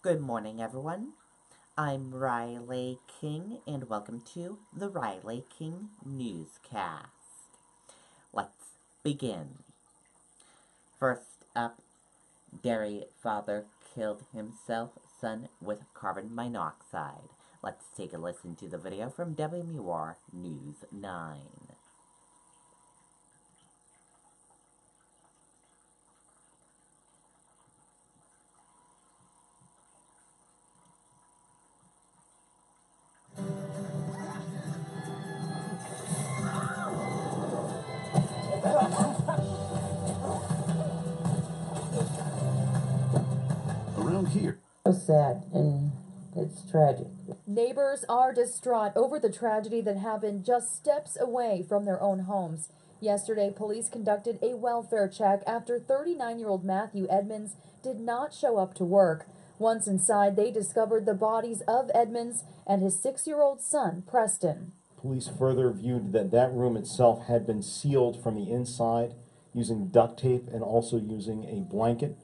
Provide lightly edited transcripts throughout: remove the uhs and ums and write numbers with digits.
Good morning, everyone. I'm Riley King, and welcome to the Riley King Newscast. Let's begin. First up, dairy father killed himself, son with carbon monoxide. Let's take a listen to the video from WMUR News 9. Around here. So sad, and it's tragic. Neighbors are distraught over the tragedy that happened just steps away from their own homes. Yesterday, police conducted a welfare check after 39-year-old Matthew Edmonds did not show up to work. Once inside, they discovered the bodies of Edmonds and his 6-year-old son, Preston. Police further viewed that room itself had been sealed from the inside using duct tape and also using a blanket.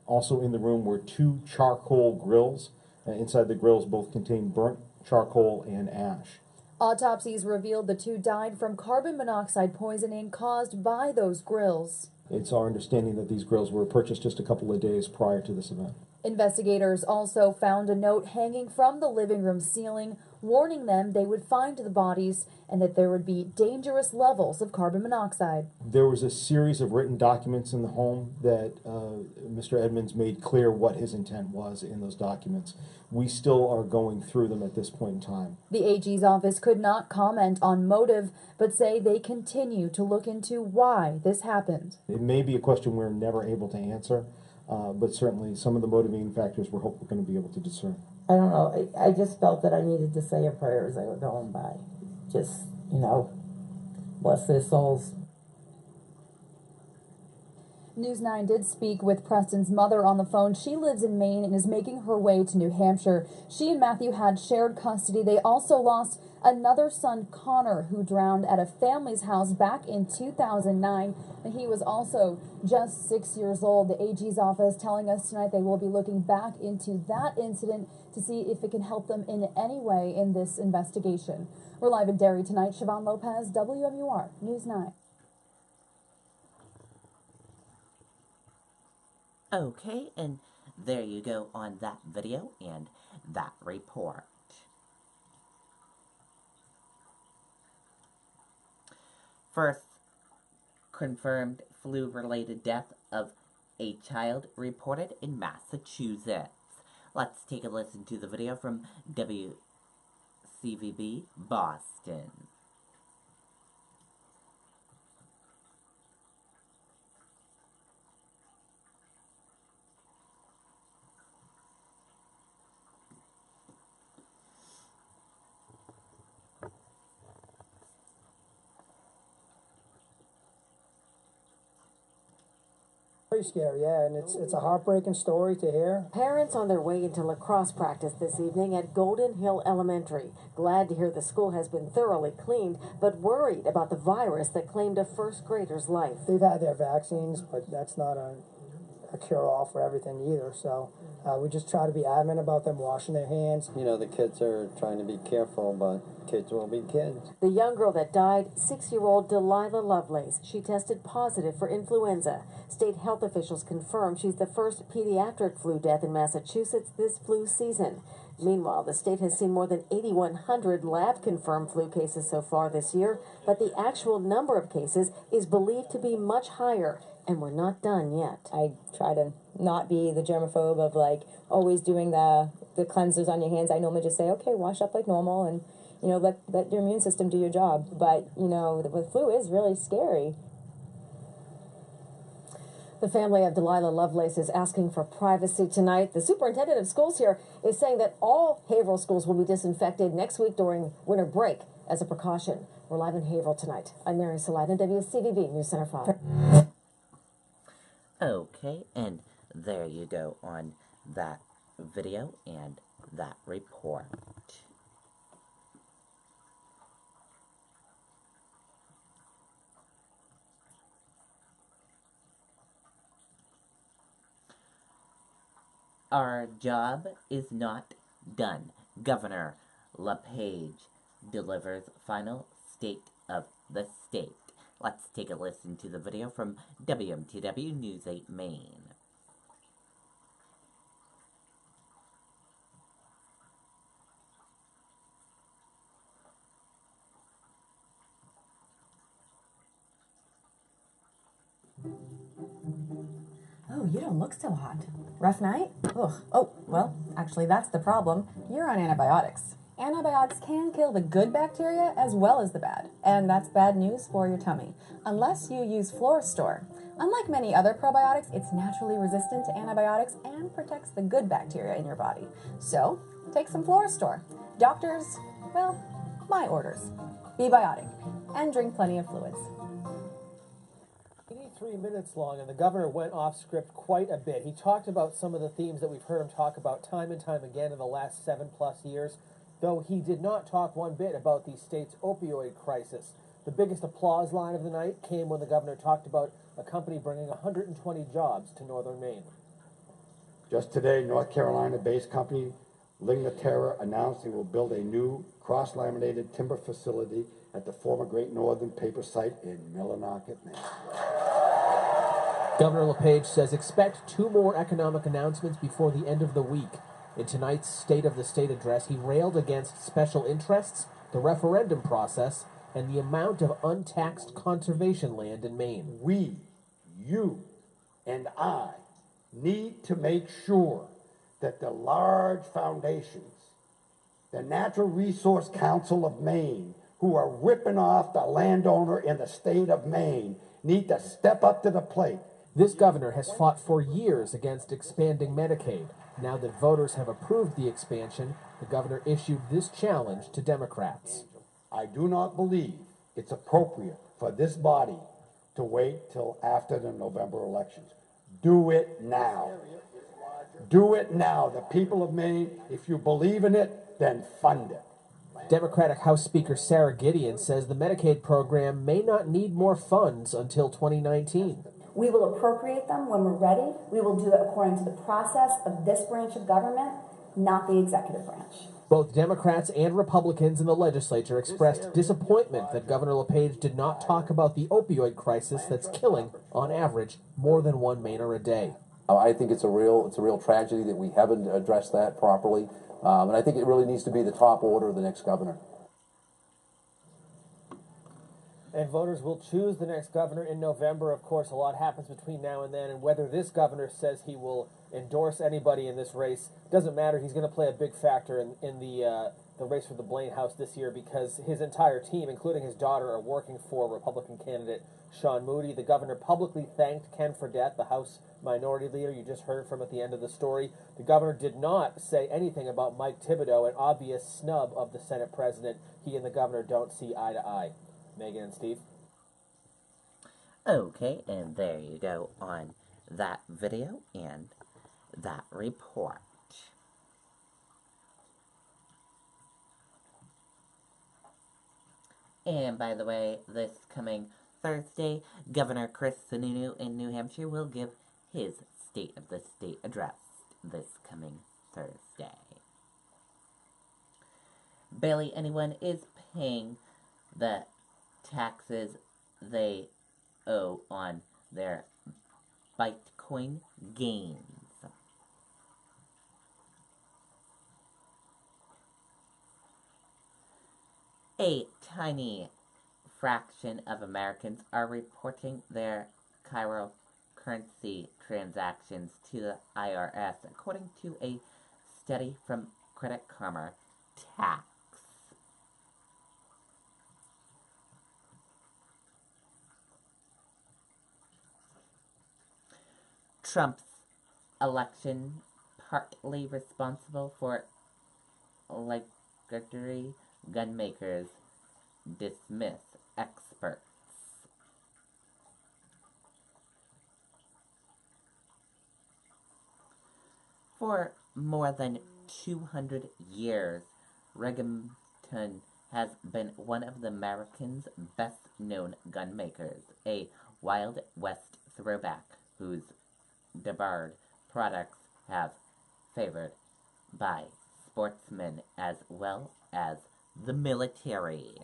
Also in the room were 2 charcoal grills. Inside the grills both contained burnt charcoal and ash. Autopsies revealed the two died from carbon monoxide poisoning caused by those grills. It's our understanding that these grills were purchased just a couple of days prior to this event. Investigators also found a note hanging from the living room ceiling warning them they would find the bodies and that there would be dangerous levels of carbon monoxide. There was a series of written documents in the home that Mr. Edmonds made clear what his intent was in those documents. We still are going through them at this point in time. The AG's office could not comment on motive, but say they continue to look into why this happened. It may be a question we're never able to answer, but certainly some of the motivating factors we're going to be able to discern. I don't know, I just felt that I needed to say a prayer as I was going by. Just, bless their souls. News 9 did speak with Preston's mother on the phone. She lives in Maine and is making her way to New Hampshire. She and Matthew had shared custody. They also lost another son, Connor, who drowned at a family's house back in 2009. And he was also just 6 years old. The AG's office telling us tonight they will be looking back into that incident to see if it can help them in any way in this investigation. We're live in Derry tonight. Siobhan Lopez, WMUR News 9. Okay, and there you go on that video and that report. First confirmed flu-related death of a child reported in Massachusetts. Let's take a listen to the video from WCVB Boston. Very scary, yeah, and it's a heartbreaking story to hear. Parents on their way into lacrosse practice this evening at Golden Hill Elementary. Glad to hear the school has been thoroughly cleaned, but worried about the virus that claimed a first grader's life. They've had their vaccines, but that's not a cure-all for everything either, so we just try to be adamant about them washing their hands. The kids are trying to be careful, but kids will be kids. The young girl that died, 6-year-old Delilah Lovelace, she tested positive for influenza. State health officials confirm she's the first pediatric flu death in Massachusetts this flu season. Meanwhile, the state has seen more than 8,100 lab-confirmed flu cases so far this year, but the actual number of cases is believed to be much higher, and we're not done yet. I try to not be the germaphobe of always doing the cleansers on your hands. I normally just say, okay, wash up like normal and, let your immune system do your job. But, the flu is really scary. The family of Delilah Lovelace is asking for privacy tonight. The superintendent of schools here is saying that all Haverhill schools will be disinfected next week during winter break as a precaution. We're live in Haverhill tonight. I'm Mary Salida, WCVB News Center 5. Okay, and there you go on that video and that report. our job is not done. Governor LePage delivers final state of the state. Let's take a listen to the video from WMTW News 8 Maine. Oh, you don't look so hot. Rough night? Ugh. Oh, well, actually, that's the problem. You're on antibiotics. Antibiotics can kill the good bacteria as well as the bad, and that's bad news for your tummy, unless you use Florastor. Unlike many other probiotics, it's naturally resistant to antibiotics and protects the good bacteria in your body. So, take some Florastor. Doctors, well, my orders. Be biotic, and drink plenty of fluids. 83 minutes long, and the governor went off script quite a bit. He talked about some of the themes that we've heard him talk about time and time again in the last 7+ years, though he did not talk one bit about the state's opioid crisis. The biggest applause line of the night came when the governor talked about a company bringing 120 jobs to northern Maine. Just today, North Carolina-based company Lignaterra announced it will build a new cross-laminated timber facility at the former Great Northern paper site in Millinocket, Maine. Governor LePage says expect 2 more economic announcements before the end of the week. In tonight's State of the State address, he railed against special interests, the referendum process, and the amount of untaxed conservation land in Maine. We, you, and I need to make sure that the large foundations, the Natural Resource Council of Maine, who are ripping off the landowner in the state of Maine, need to step up to the plate. This governor has fought for years against expanding Medicaid. Now that voters have approved the expansion, the governor issued this challenge to Democrats. I do not believe it's appropriate for this body to wait till after the November elections. Do it now. Do it now. The people of Maine, if you believe in it, then fund it. Democratic House Speaker Sarah Gideon says the Medicaid program may not need more funds until 2019. We will appropriate them when we're ready. We will do it according to the process of this branch of government, not the executive branch. Both Democrats and Republicans in the legislature expressed disappointment that Governor LePage did not talk about the opioid crisis that's killing, on average, more than 1 Mainer a day. I think it's a real tragedy that we haven't addressed that properly, and I think it really needs to be the top order of the next governor. And voters will choose the next governor in November. Of course, a lot happens between now and then, and whether this governor says he will endorse anybody in this race doesn't matter. He's going to play a big factor in the race for the Blaine House this year because his entire team, including his daughter, are working for Republican candidate Sean Moody. The governor publicly thanked Ken Fredette, the House Minority Leader you just heard from at the end of the story. The governor did not say anything about Mike Thibodeau, an obvious snub of the Senate president. He and the governor don't see eye to eye. Megan and Steve. Okay, and there you go on that video and that report. And by the way, this coming Thursday, Governor Chris Sununu in New Hampshire will give his State of the State address this coming Thursday. Barely anyone is paying the taxes they owe on their Bitcoin gains. A tiny fraction of Americans are reporting their cryptocurrency transactions to the IRS, according to a study from Credit Karma Tax. Trump's election partly responsible for luxury gun makers dismiss experts. For more than 200 years, Remington has been one of the Americans' best-known gun makers, a Wild West throwback whose debarred products have favored by sportsmen as well as the military.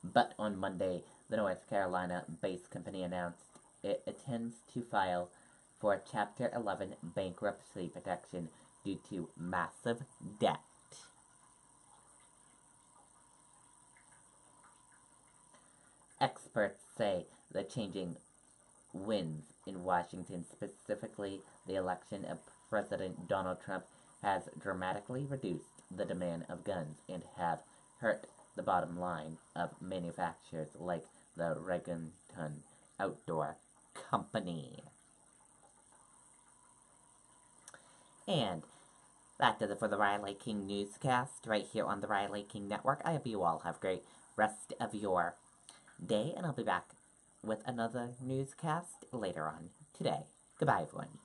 But on Monday, the North Carolina-based company announced it intends to file for Chapter 11 bankruptcy protection due to massive debt. Experts say the changing winds in Washington, specifically the election of President Donald Trump, has dramatically reduced the demand of guns and have hurt the bottom line of manufacturers like the Regenton Outdoor Company. And that does it for the Riley King Newscast right here on the Riley King Network. I hope you all have a great rest of your day, and I'll be back with another newscast later on today. Goodbye, everyone.